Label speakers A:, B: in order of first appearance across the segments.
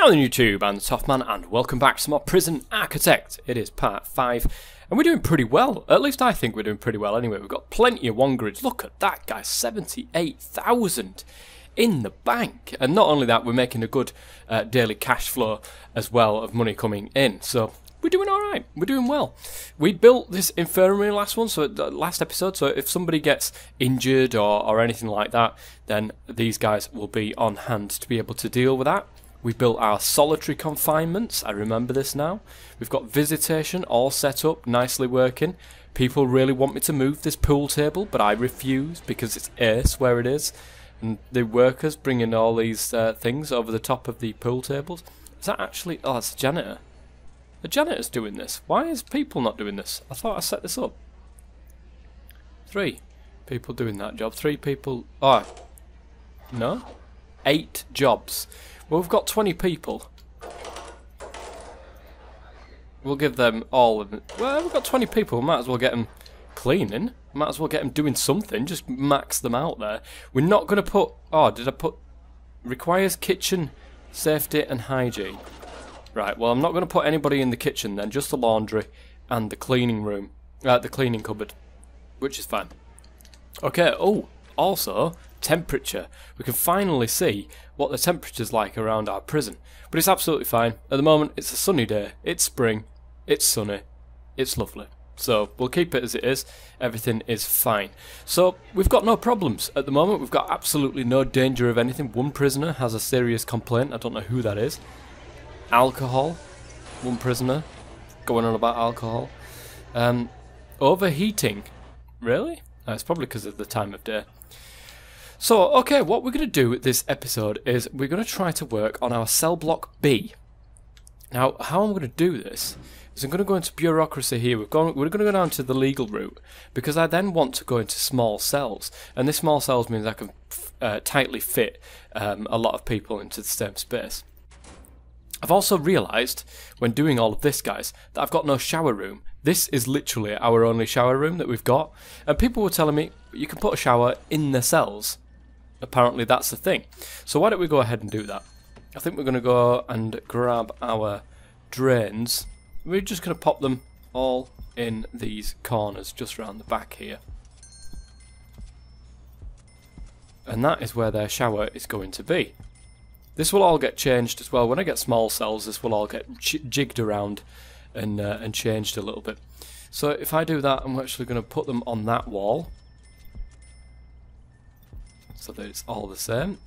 A: Now on YouTube, I'm the Tough Man, and welcome back to more Prison Architect. It is part 5, and we're doing pretty well. At least I think we're doing pretty well anyway. We've got plenty of one grids. Look at that, guys, 78,000 in the bank. And not only that, we're making a good daily cash flow as well of money coming in. So we're doing all right. We're doing well. We built this infirmary last episode, so if somebody gets injured or anything like that, then these guys will be on hand to be able to deal with that. We built our solitary confinements. I remember this now. We've got visitation all set up, nicely working. People really want me to move this pool table, but I refuse because it's ace where it is. And the workers bringing all these things over the top of the pool tables. Is that actually... Oh, that's a janitor. The janitor's doing this. Why is people not doing this? I thought I set this up. 3 people doing that job. 3 people... Oh, no? 8 jobs. Well, we've got 20 people. We'll give them all of it. Well, we've got 20 people. We might as well get them cleaning. Might as well get them doing something. Just max them out there. We're not going to put... Oh, did I put... Requires kitchen safety and hygiene. Right, well, I'm not going to put anybody in the kitchen then. Just the laundry and the cleaning room. The cleaning cupboard. Which is fine. Okay, oh, also... temperature. We can finally see what the temperature's like around our prison. But it's absolutely fine. At the moment, it's a sunny day. It's spring. It's sunny. It's lovely. So we'll keep it as it is. Everything is fine. So we've got no problems at the moment. We've got absolutely no danger of anything. One prisoner has a serious complaint. I don't know who that is. Alcohol. One prisoner going on about alcohol. Overheating. Really? It's probably because of the time of day. So, okay, what we're going to do with this episode is we're going to try to work on our cell block B. Now, how I'm going to do this is I'm going to go into bureaucracy here. We're going to go down to the legal route because I then want to go into small cells. And this small cells means I can tightly fit a lot of people into the same space. I've also realised when doing all of this, guys, that I've got no shower room. This is literally our only shower room that we've got. And people were telling me you can put a shower in the cells. Apparently that's the thing. So why don't we go ahead and do that? I think we're going to go and grab our drains. We're just going to pop them all in these corners just around the back here. And that is where their shower is going to be. This will all get changed as well. When I get small cells, this will all get jigged around and changed a little bit. So if I do that, I'm actually going to put them on that wall. So that it's all the same.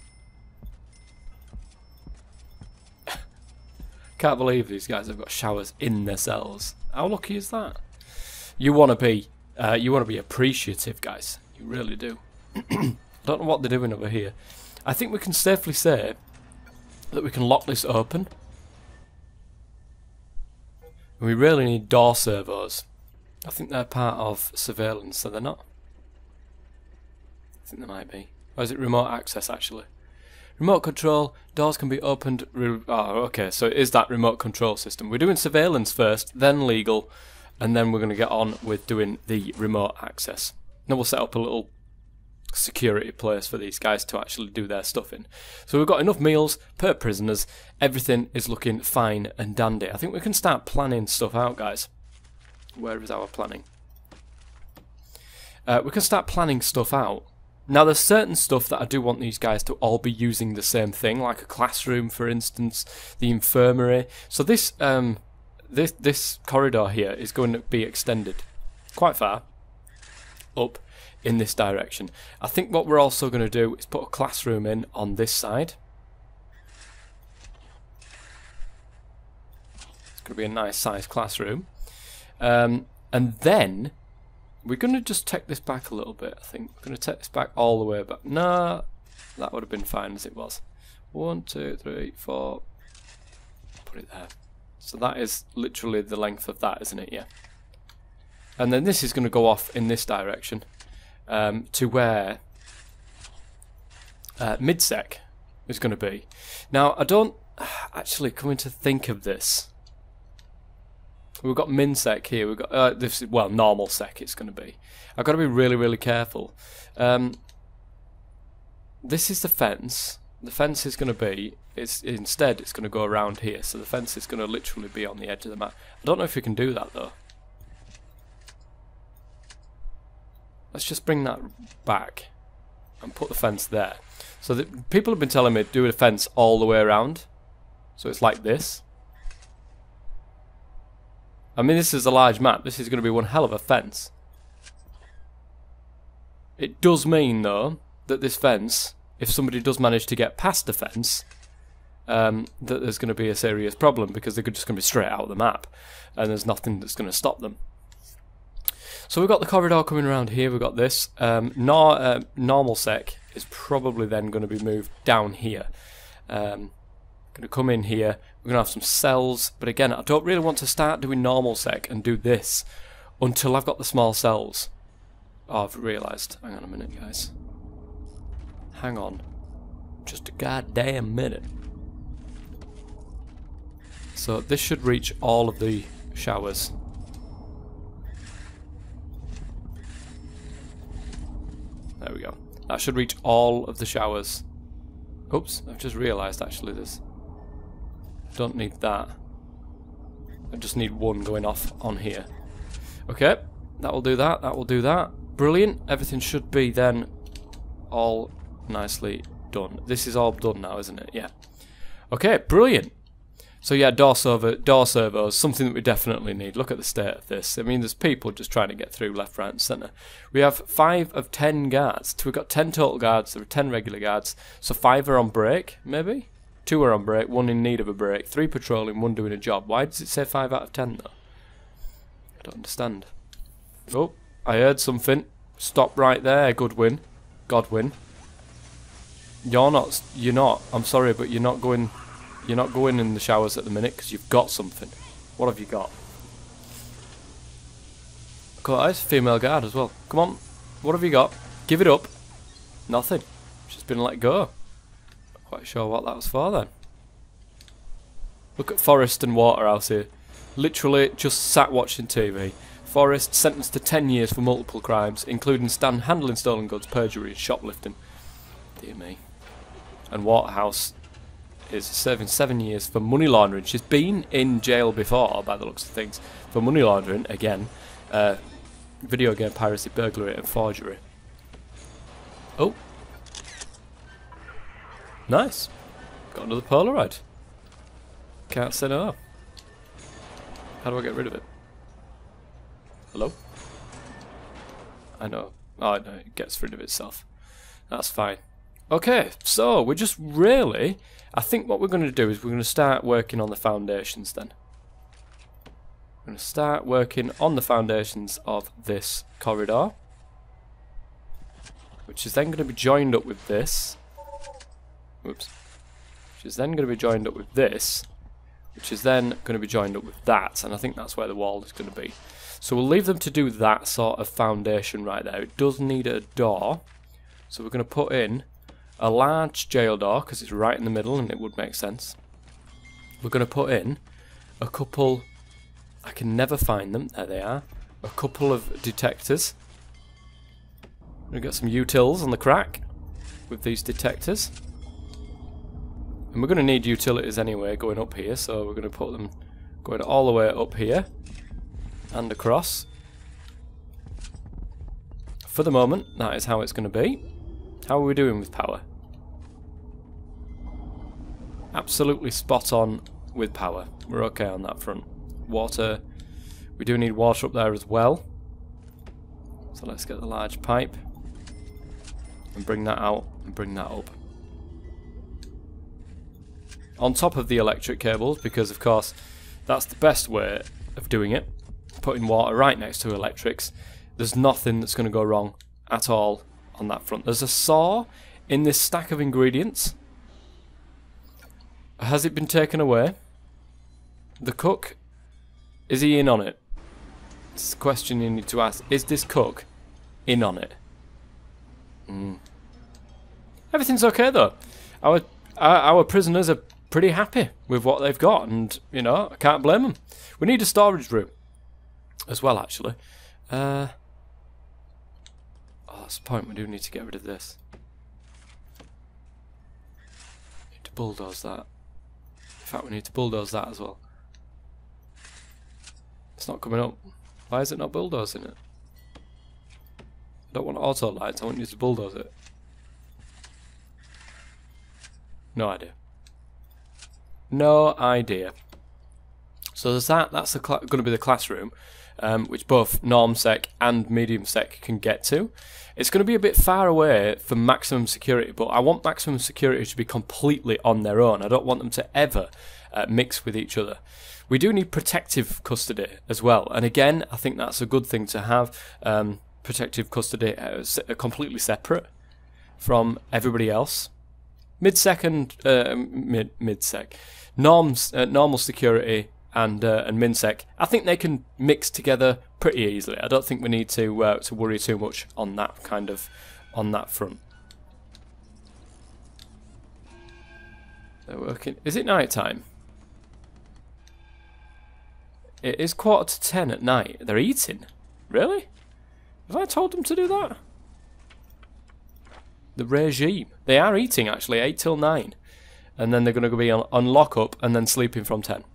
A: Can't believe these guys have got showers in their cells. How lucky is that? You want to be appreciative, guys. You really do. I don't know what they're doing over here. I think we can safely say that we can lock this open. And we really need door servos. I think they're part of surveillance, so they're not. I think they might be. Or is it remote access, actually? Remote control, doors can be opened... Oh, okay, so it is that remote control system. We're doing surveillance first, then legal, and then we're going to get on with doing the remote access. Then we'll set up a little security place for these guys to actually do their stuff in. So we've got enough meals per prisoners. Everything is looking fine and dandy. I think we can start planning stuff out, guys. Where is our planning? We can start planning stuff out. Now, there's certain stuff that I do want these guys to all be using the same thing, like a classroom, for instance, the infirmary. So this this corridor here is going to be extended quite far up in this direction. I think what we're also going to do is put a classroom in on this side. It's going to be a nice sized classroom. And then we're going to just take this back a little bit, I think. We're going to take this back all the way back. No, that would have been fine as it was. 1, 2, 3, 4. Put it there. So that is literally the length of that, isn't it? Yeah. And then this is going to go off in this direction to where midsec is going to be. Now, I don't actually come to think of this. We've got minsec here. We've got this. Well, normal sec. It's going to be. I've got to be really, really careful. This is the fence. the fence is going to be, instead it's going to go around here, so the fence is going to literally be on the edge of the map. I don't know if we can do that though. Let's just bring that back and put the fence there. So that people have been telling me to do a fence all the way around, so it's like this. I mean, this is a large map. This is going to be one hell of a fence. It does mean though that this fence, if somebody does manage to get past the fence, that there's going to be a serious problem, because they're just going to be straight out of the map and there's nothing that's going to stop them. So we've got the corridor coming around here, we've got this. Normal sec is probably then going to be moved down here. Going to come in here, we're going to have some cells, but again, I don't really want to start doing normal sec and do this until I've got the small cells. Oh, I've realised. Hang on a minute, guys. Hang on. Just a goddamn minute. So this should reach all of the showers. There we go. That should reach all of the showers. Oops, I've just realised actually this. I don't need that. I just need one going off on here. Okay, that will do that, that will do that. Brilliant, everything should be then all nicely done. This is all done now, isn't it? Yeah. Okay, brilliant. So yeah, door servos, something that we definitely need. Look at the state of this. I mean, there's people just trying to get through left, right and centre. We have 5 of 10 guards. So we've got 10 total guards, there are 10 regular guards. So 5 are on break, maybe? 2 are on break, 1 in need of a break, 3 patrolling, 1 doing a job. Why does it say 5 out of 10 though? I don't understand. Oh, I heard something. Stop right there, Godwin. You're not, I'm sorry, but you're not going in the showers at the minute because you've got something. What have you got? Cool, it's a female guard as well. Come on, what have you got? Give it up. Nothing. She's been let go. Not quite sure what that was for then. Look at Forrest and Waterhouse here. Literally just sat watching TV. Forrest sentenced to 10 years for multiple crimes, including handling stolen goods, perjury and shoplifting. Dear me. And Waterhouse is serving 7 years for money laundering. She's been in jail before, by the looks of things, for money laundering, again, video game piracy, burglary and forgery. Oh. Nice. Got another Polaroid. Can't say no. How do I get rid of it? Hello? I know. Oh no, it gets rid of itself. That's fine. Okay, so we're just really... I think what we're going to do is we're going to start working on the foundations then. We're going to start working on the foundations of this corridor, which is then going to be joined up with this. Oops. Which is then going to be joined up with this, which is then going to be joined up with that, and I think that's where the wall is going to be. So we'll leave them to do that sort of foundation right there. It does need a door, so we're going to put in a large jail door, because it's right in the middle and it would make sense. We're going to put in a couple, I can never find them, there they are, a couple of detectors. We're going to get some utils on the crack with these detectors. And we're going to need utilities anyway going up here, so we're going to put them going all the way up here and across. For the moment, that is how it's going to be. How are we doing with power? Absolutely spot on with power. We're okay on that front. Water. We do need water up there as well. So let's get the large pipe and bring that out and bring that up. On top of the electric cables, because of course that's the best way of doing it. Putting water right next to electrics. There's nothing that's going to go wrong at all on that front. There's a saw in this stack of ingredients. Has it been taken away? The cook, is he in on it? It's the question you need to ask. Is this cook in on it? Everything's okay though. Our prisoners are pretty happy with what they've got, and you know, I can't blame them. We need a storage room as well, actually. Oh, that's the point. We do need to get rid of this. bulldoze that. In fact, we need to bulldoze that as well. It's not coming up. Why is it not bulldozing it? I don't want auto lights, I want you to bulldoze it. No idea. No idea. So there's that. That's going to be the classroom, which both normsec and mediumsec can get to. It's going to be a bit far away from maximum security, but I want maximum security to be completely on their own. I don't want them to ever mix with each other. We do need protective custody as well, and again, I think that's a good thing to have. Protective custody completely separate from everybody else. Midsec and midsec, normal security and minsec. I think they can mix together pretty easily. I don't think we need to worry too much on that front. They're working. Is it night time? It is 10:15 at night. They're eating. Really? Have I told them to do that? The regime. They are eating actually, 8 till 9. And then they're going to be on lock-up and then sleeping from 10.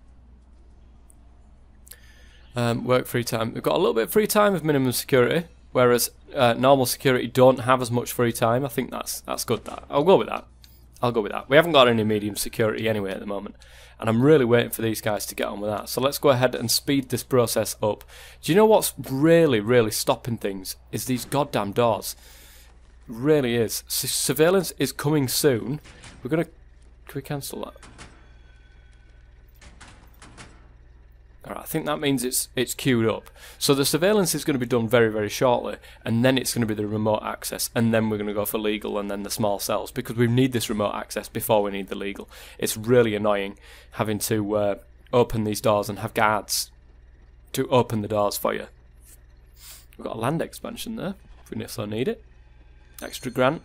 A: Work free time. We've got a little bit of free time with minimum security, whereas normal security don't have as much free time. I think that's good. I'll go with that. We haven't got any medium security anyway at the moment. And I'm really waiting for these guys to get on with that. So let's go ahead and speed this process up. Do you know what's really, really stopping things? Is these goddamn doors. It really is. Surveillance is coming soon. Can we cancel that? Alright, I think that means it's queued up. So the surveillance is going to be done very, very shortly, and then it's going to be the remote access, and then we're going to go for legal and then the small cells, because we need this remote access before we need the legal. It's really annoying having to open these doors and have guards to open the doors for you. We've got a land expansion there, if we so need it. Extra grant.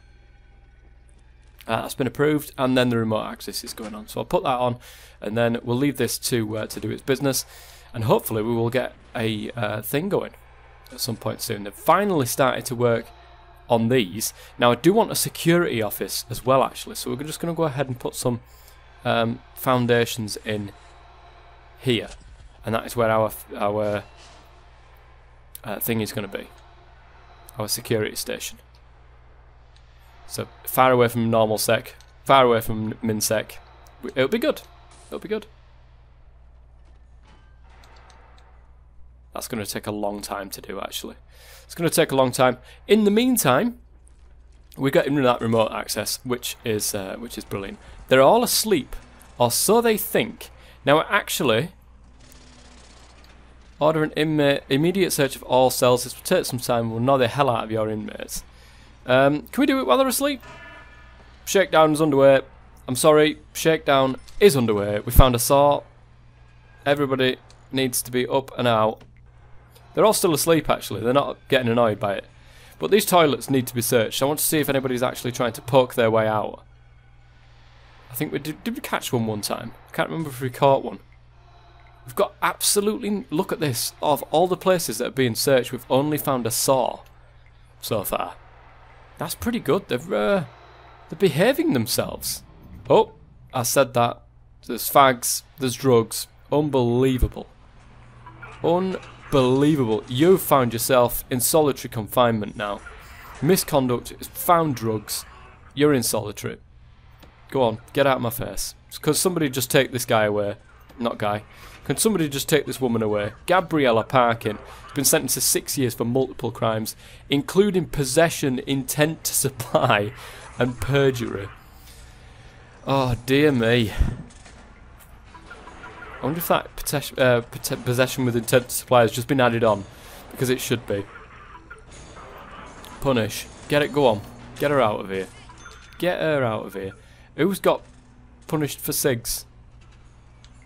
A: That's been approved, and then the remote access is going on. So I'll put that on, and then we'll leave this to do its business, and hopefully we will get a thing going at some point soon. They've finally started to work on these. Now I do want a security office as well, actually, so we're just going to go ahead and put some foundations in here, and that is where our thing is going to be, our security station. So far away from normal sec, far away from min sec. It'll be good. It'll be good. That's going to take a long time to do, actually. It's going to take a long time. In the meantime, we're getting rid of that remote access, which is brilliant. They're all asleep, or so they think. Now, actually, order an inmate, immediate search of all cells. This will take some time. We'll know the hell out of your inmates. Can we do it while they're asleep? Shakedown is underway. I'm sorry, shakedown is underway. We found a saw. Everybody needs to be up and out. They're all still asleep, actually. They're not getting annoyed by it. But these toilets need to be searched. I want to see if anybody's actually trying to poke their way out. I think we did we catch one time? I can't remember if we caught one. We've got absolutely... Look at this. Of all the places that are being searched, we've only found a saw so far. That's pretty good. They're behaving themselves. Oh, I said that. There's fags. There's drugs. Unbelievable. Unbelievable. You've found yourself in solitary confinement now. Misconduct is found drugs. You're in solitary. Go on, get out of my face. Could somebody just take this guy away? Not guy. Can somebody just take this woman away? Gabriella Parkin has been sentenced to 6 years for multiple crimes, including possession, intent to supply, and perjury. Oh, dear me. I wonder if that possession with intent to supply has just been added on, because it should be. Punish. Get it, go on. Get her out of here. Get her out of here. Who's got punished for cigs?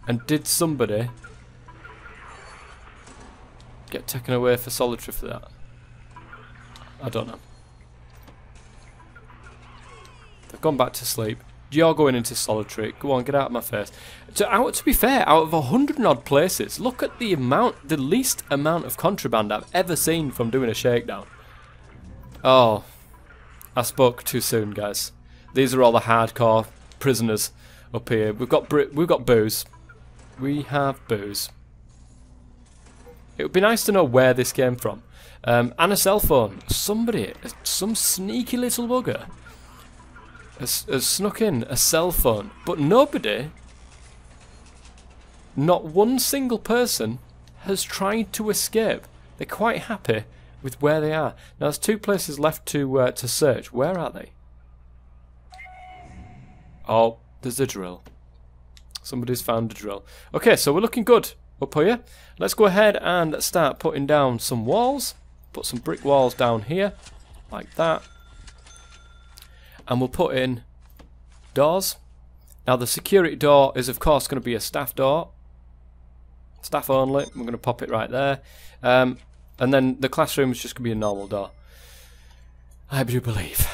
A: And did somebody get taken away for solitary for that? I don't know. They've gone back to sleep. You're going into solitary. Go on, get out of my face. To be fair, out of 100 and odd places, look at the least amount of contraband I've ever seen from doing a shakedown. Oh, I spoke too soon, guys. These are all the hardcore prisoners up here. We've got booze. We have booze. It would be nice to know where this came from. And a cell phone. Somebody, some sneaky little bugger has snuck in a cell phone. But nobody, not one single person, has tried to escape. They're quite happy with where they are. Now there's 2 places left to search. Where are they? Oh, there's a drill. Somebody's found a drill. Okay, so we're looking good up here. Let's go ahead and start putting down some walls. Put some brick walls down here, like that. And we'll put in doors. Now the security door is of course going to be a staff door. Staff only. We're going to pop it right there. And then the classroom is just going to be a normal door. I do believe.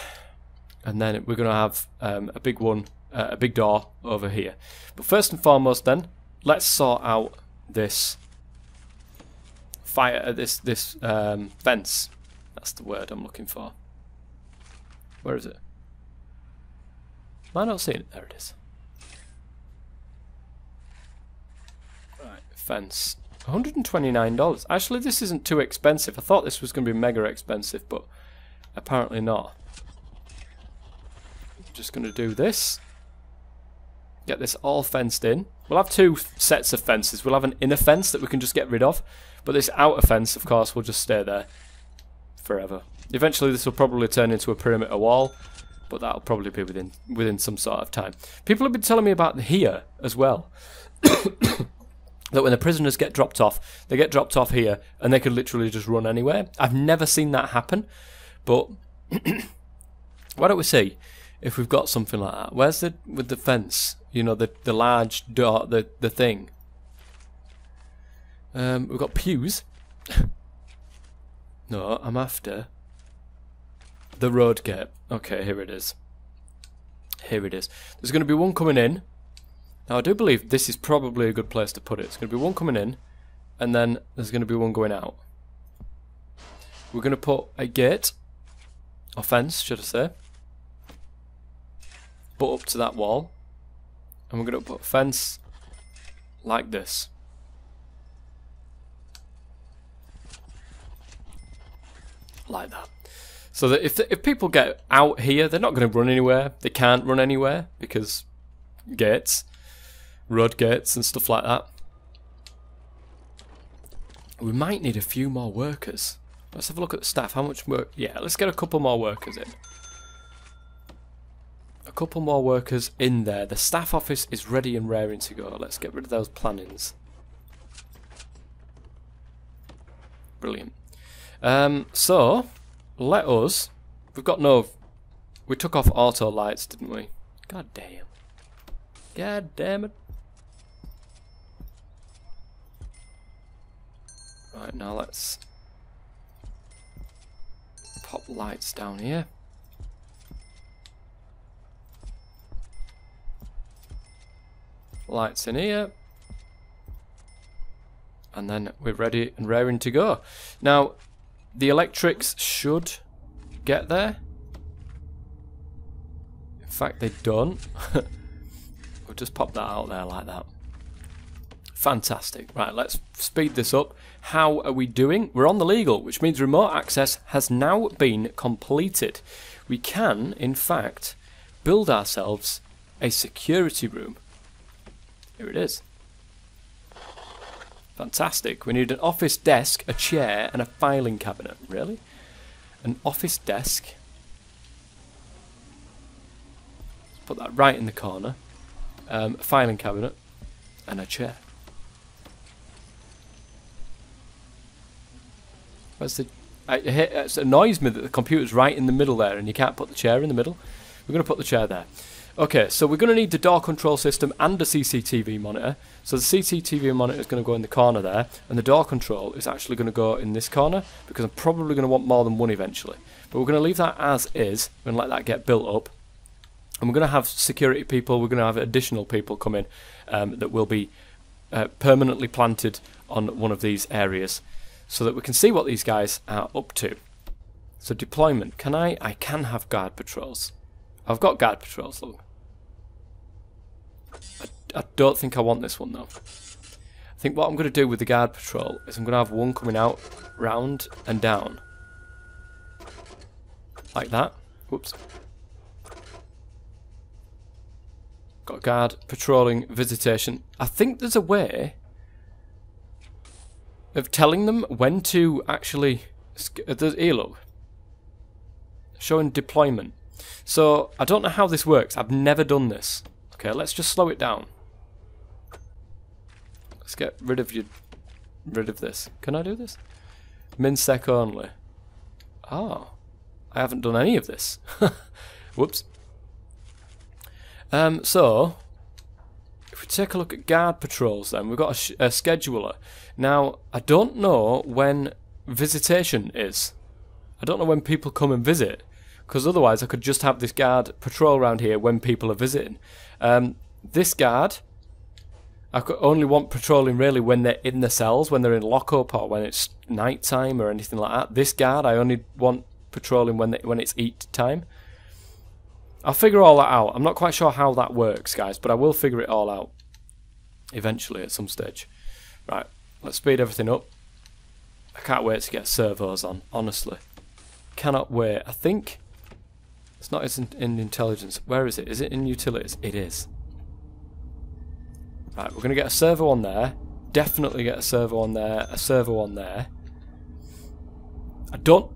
A: And then we're going to have a big one, a big door over here. But first and foremost then, let's sort out this fence. That's the word I'm looking for. Where is it? Am I not seeing it? There it is. Right, fence. $129. Actually, this isn't too expensive. I thought this was going to be mega expensive, but apparently not. I'm just going to do this. Get this all fenced in. We'll have 2 sets of fences. We'll have an inner fence that we can just get rid of. But this outer fence, of course, will just stay there forever. Eventually this will probably turn into a perimeter wall. But that'll probably be within some sort of time. People have been telling me about here as well. That when the prisoners get dropped off, they get dropped off here. And they could literally just run anywhere. I've never seen that happen. But why don't we see if we've got something like that? Where's with the fence? You know, the large door, the thing. We've got pews. No, I'm after the road gate. Okay, here it is. Here it is. There's going to be one coming in. Now, I do believe this is probably a good place to put it. It's going to be one coming in, and then there's going to be one going out. We're going to put a gate, or fence, should I say, but up to that wall. And we're going to put a fence like this. Like that. So that if people get out here, they're not going to run anywhere. They can't run anywhere because gates, road gates and stuff like that. We might need a few more workers. Let's have a look at the staff. How much work? Yeah, let's get a couple more workers in. A couple more workers in there. The staff office is ready and raring to go. Let's get rid of those plannings. Brilliant. So, let us... We took off auto lights, didn't we? God damn. God damn it. Right, now let's pop lights down here. Lights in here. And then we're ready and raring to go. Now, the electrics should get there. In fact, they don't. We'll just pop that out there like that. Fantastic. Right, let's speed this up. How are we doing? We're on the legal, which means remote access has now been completed. We can, in fact, build ourselves a security room. Here it is. Fantastic. We need an office desk, a chair, and a filing cabinet. Really? An office desk. Put that right in the corner. A filing cabinet and a chair. Where's the... It annoys me that the computer's right in the middle there and you can't put the chair in the middle. We're going to put the chair there. Okay, so we're going to need the door control system and a CCTV monitor. So the CCTV monitor is going to go in the corner there, and the door control is actually going to go in this corner, because I'm probably going to want more than one eventually. But we're going to leave that as is, and let that get built up. And we're going to have security people, we're going to have additional people come in that will be permanently planted on one of these areas, so that we can see what these guys are up to. So deployment, I can have guard patrols. I've got guard patrols, look. I don't think I want this one though. I think what I'm going to do with the guard patrol is I'm going to have one coming out, round and down. Like that. Whoops. Got a guard patrolling visitation. I think there's a way of telling them when to actually... Here, look. Showing deployment. So, I don't know how this works. I've never done this. Okay, let's just slow it down. Let's get rid of this. Can I do this? Minsec only. Oh. I haven't done any of this. Whoops. So, if we take a look at guard patrols then, we've got a scheduler. Now, I don't know when visitation is. I don't know when people come and visit, because otherwise I could just have this guard patrol around here when people are visiting. This guard, I could only want patrolling really when they're in the cells, when they're in lockup or when it's night time or anything like that. This guard I only want patrolling when it's eat time. I'll figure all that out. I'm not quite sure how that works, guys, but I will figure it all out eventually at some stage. Right, let's speed everything up. I can't wait to get servos on, honestly. Cannot wait. I think it's not in intelligence. Where is it? Is it in utilities? It is. Right, we're going to get a servo on there. Definitely get a servo on there. A servo on there. I don't...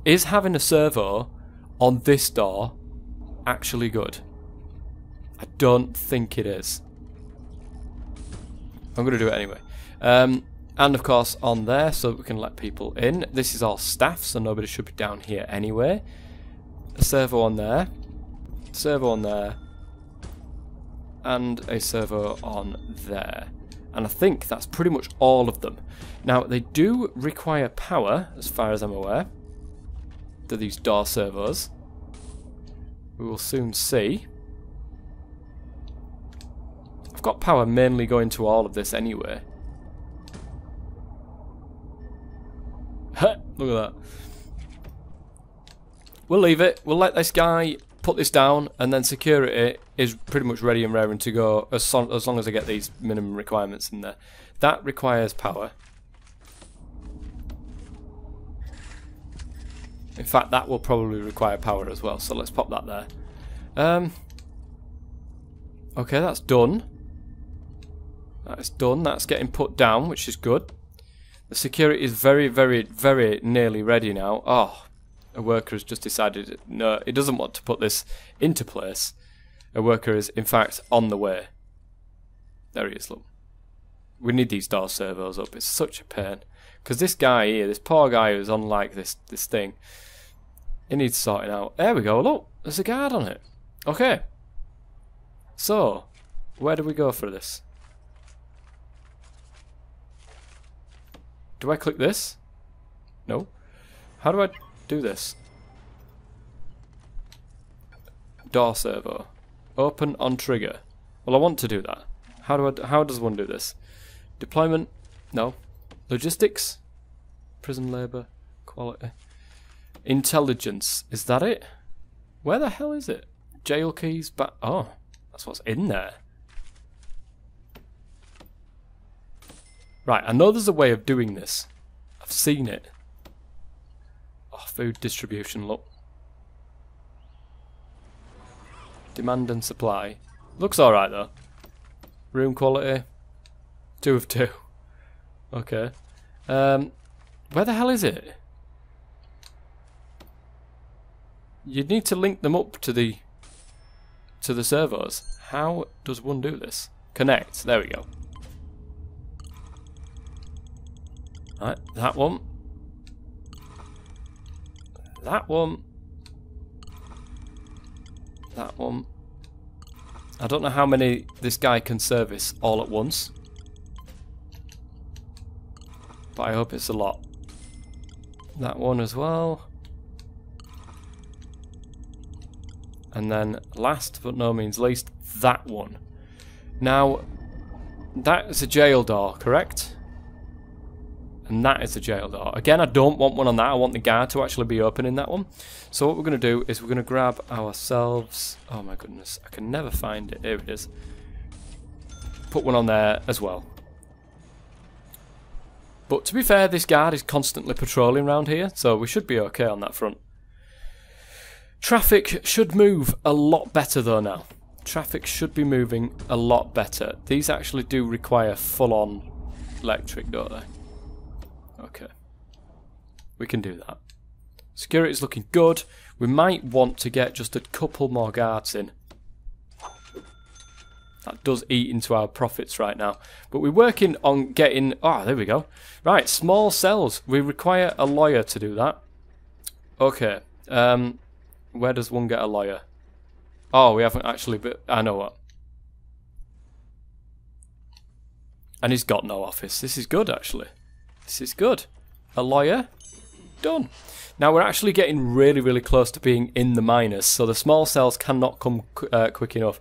A: Is having a servo on this door actually good? I don't think it is. I'm going to do it anyway. And of course on there, so that we can let people in. This is all staff, so nobody should be down here anyway. A servo on there. Servo on there. And a servo on there. And I think that's pretty much all of them. Now, they do require power, as far as I'm aware. To these door servos. We will soon see. I've got power mainly going to all of this anyway. Look at that. We'll leave it. We'll let this guy put this down, and then security is pretty much ready and raring to go as long as I get these minimum requirements in there. That requires power. In fact, that will probably require power as well, so let's pop that there. Okay, that's done. That's done. That's getting put down, which is good. The security is very, very, very nearly ready now. Oh, a worker has just decided no, it doesn't want to put this into place. A worker is, in fact, on the way. There he is, look. We need these door servos up. It's such a pain. Because this guy here, this poor guy who's on like this thing, he needs sorting out. There we go, look. There's a guard on it. Okay. So, where do we go for this? Do I click this? No. How do I do this? Door servo. Open on trigger. Well, I want to do that. How does one do this? Deployment? No. Logistics? Prison labour? Quality? Intelligence. Is that it? Where the hell is it? Jail keys? Oh, that's what's in there. Right, I know there's a way of doing this. I've seen it. Oh, food distribution, look. Demand and supply. Looks alright though. Room quality. 2 of 2. Okay. Where the hell is it? You'd need to link them up to the servos. How does one do this? Connect. There we go. Right, that one. That one. That one. I don't know how many this guy can service all at once. But I hope it's a lot. That one as well. And then last but no means least, that one. Now, that is a jail door, correct? And that is the jail door. Again, I don't want one on that. I want the guard to actually be opening that one. So what we're going to do is we're going to grab ourselves... Oh my goodness, I can never find it. Here it is. Put one on there as well. But to be fair, this guard is constantly patrolling around here, so we should be okay on that front. Traffic should move a lot better though now. Traffic should be moving a lot better. These actually do require full-on electric, don't they? Okay. We can do that. Security is looking good. We might want to get just a couple more guards in. That does eat into our profits right now. But we're working on getting... Oh, there we go. Right, small cells. We require a lawyer to do that. Okay. Where does one get a lawyer? Oh, we haven't actually... But I know what. And he's got no office. This is good, actually. This is good. A lawyer. Done. Now, we're actually getting really, really close to being in the minus. So the small cells cannot come quick enough.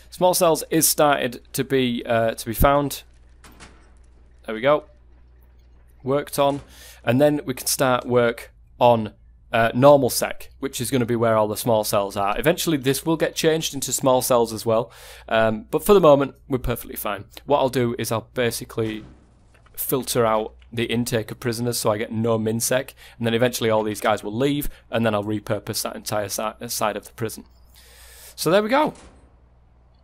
A: Small cells is started to be found. There we go. Worked on. And then we can start work on normal sec, which is going to be where all the small cells are. Eventually this will get changed into small cells as well. But for the moment, we're perfectly fine. What I'll do is I'll basically filter out the intake of prisoners so I get no minsec. And then eventually all these guys will leave. And then I'll repurpose that entire side of the prison. So there we go.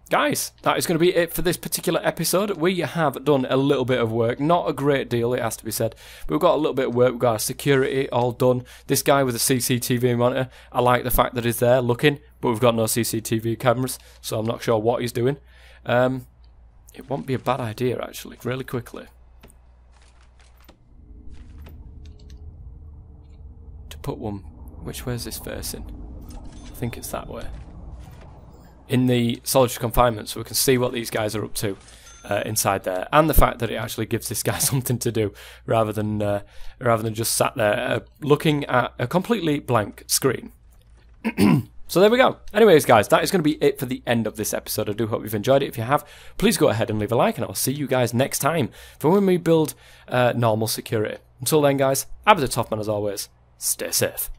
A: Guys, that is going to be it for this particular episode. We have done a little bit of work. Not a great deal, it has to be said. But we've got a little bit of work. We've got our security all done. This guy with a CCTV monitor, I like the fact that he's there looking, but we've got no CCTV cameras, so I'm not sure what he's doing. It won't be a bad idea, actually, really quickly. To put one... Which way is this facing? I think it's that way. In the solitary confinement, so we can see what these guys are up to inside there, and the fact that it actually gives this guy something to do rather than just sat there looking at a completely blank screen. So there we go. Anyways, guys, that is going to be it for the end of this episode. I do hope you've enjoyed it. If you have, please go ahead and leave a like, and I'll see you guys next time for when we build normal security. Until then, guys, I've been the Top Man as always. Stay safe.